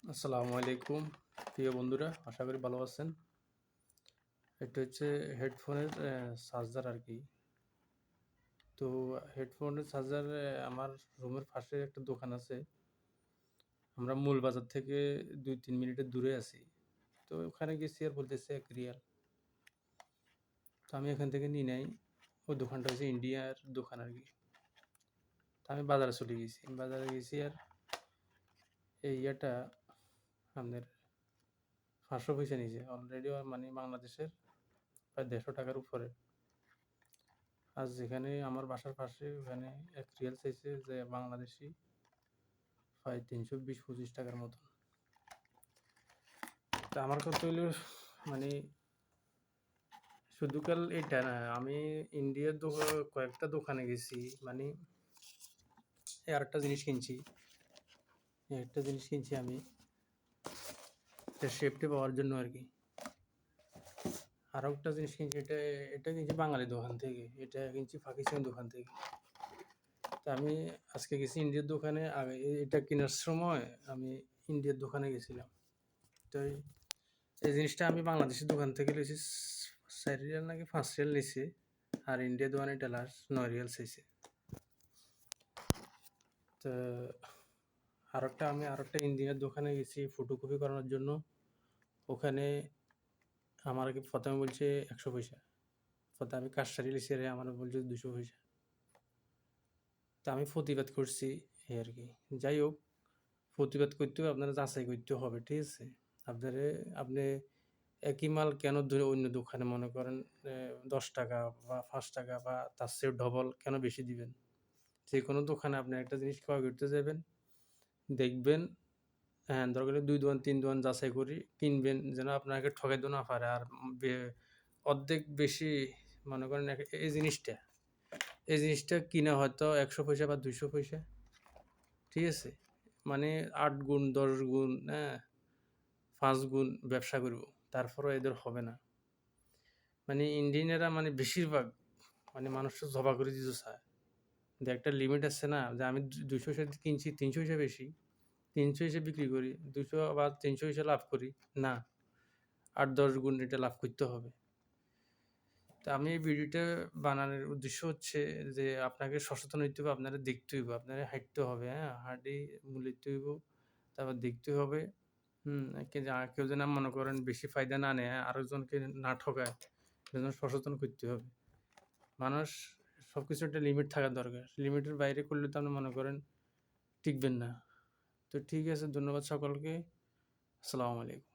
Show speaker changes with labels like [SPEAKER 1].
[SPEAKER 1] আসসালামু আলাইকুম প্রিয় বন্ধুরা, আশা করি ভালো আছেন। এটা হচ্ছে হেডফোনের চার্জার আর কি। তো হেডফোনের চার্জার আমার রুমের পাশে একটা দোকান আছে। আমরা মূল বাজার থেকে 2-3 মিনিটের দূরে আছি। তো ওখানে গেছি আর বলতেছে 1 রিয়াল। তো আমি এখান থেকে নিই নাই। ওই দোকানটা হচ্ছে ইন্ডিয়ার দোকান আর কি। তো আমি বাজারে চলে গেছি। বাজারে গেছি আর এই ইয়েটা আপনার 500 পয়সা নিয়েছে। অলরেডি মানে বাংলাদেশের প্রায় 150 টাকার উপরে। আর যেখানে আমার বাসার পাশে ওখানে 1 রিয়াল চাইছে, যে বাংলাদেশী প্রায় 320-25 টাকার মতন। তা আমার কথা হইলো মানে শুধু কাল এটা না, আমি ইন্ডিয়ার কয়েকটা দোকানে গেছি, মানে আরেকটা জিনিস কিনছি। একটা জিনিস কিনছি আমি এটা সেফটি পাওয়ার জন্য আর কি। আরও একটা জিনিস কিনছি, এটা কিনছি বাঙালি দোকান থেকে, এটা কিনছি পাকিস্তানি দোকান থেকে। তা আমি আজকে গেছি ইন্ডিয়ার দোকানে। আগে এটা কেনার সময় আমি ইন্ডিয়ার দোকানে গেছিলাম। তো এই জিনিসটা আমি বাংলাদেশের দোকান থেকে লইছি 4 রিয়াল নাকি 5 রিয়াল নিছি। আর ইন্ডিয়ার দোকানে এটা লাস্ট 9 রিয়াল চাইছে। তো আরেকটা ইন্ডিয়ার দোকানে গেছি ফটোকপি করানোর জন্য। ওখানে আমার প্রথমে বলছে 100 পয়সা। প্রথমে আমি কাশসারি লিছি, আমার বলছে 200 পয়সা। তা আমি প্রতিবাদ করছি এই আর কি। যাই হোক, প্রতিবাদ করতেও আপনারা যাচাই করতে হবে, ঠিক আছে? আপনি একই মাল কেন অন্য দোকানে মনে করেন 10 টাকা বা 5 টাকা বা তার চেয়েও ডবল কেন বেশি দিবেন? যে কোনো দোকানে আপনি একটা জিনিস ক্রয় করতে যাবেন, দেখবেন, হ্যাঁ, দরকার হলে 2 দোকান 3 দোকান যাচাই করে কিনবেন, যেন আপনাকে ঠকাইতে না পারে। আর অর্ধেক বেশি মনে করেন এই জিনিসটা কিনা হয়তো 100 পয়সা বা 200 পয়সা, ঠিক আছে? মানে 8 গুণ 10 গুণ, হ্যাঁ, 5 গুণ ব্যবসা করব, তারপরেও এদের হবে না। মানে ইন্ডিয়ানরা মানে বেশিরভাগ মানে মানুষকে জবা করে দিতে চায়। যে একটা লিমিট আছে না, যে আমি 200 পয়সা কিনছি, 300 পয়সা বেশি, 300 হিসেবে বিক্রি করি, 200 বা 300 হিসেবে লাভ করি। না, 8-10 গুণ এটা লাভ করতে হবে। তা আমি এই ভিডিওটা বানানোর উদ্দেশ্য হচ্ছে যে আপনাকে সচেতন হইতে হবে, আপনারা দেখতে হইব, আপনারা হাঁটতে হবে, হ্যাঁ, হাঁটি মূল্যাইতে হইব, তারপর দেখতে হবে। কেউ যেন মনে করেন বেশি ফায়দা না নেয়, আরেকজনকে না ঠকায়, সেজন্য সচেতন করতে হবে। মানুষ সব কিছু একটা লিমিট থাকা দরকার। লিমিটের বাইরে করলে তো আপনি মনে করেন টিকবেন না। তো ঠিক আছে, ধন্যবাদ সকলকে। আসসালামু আলাইকুম।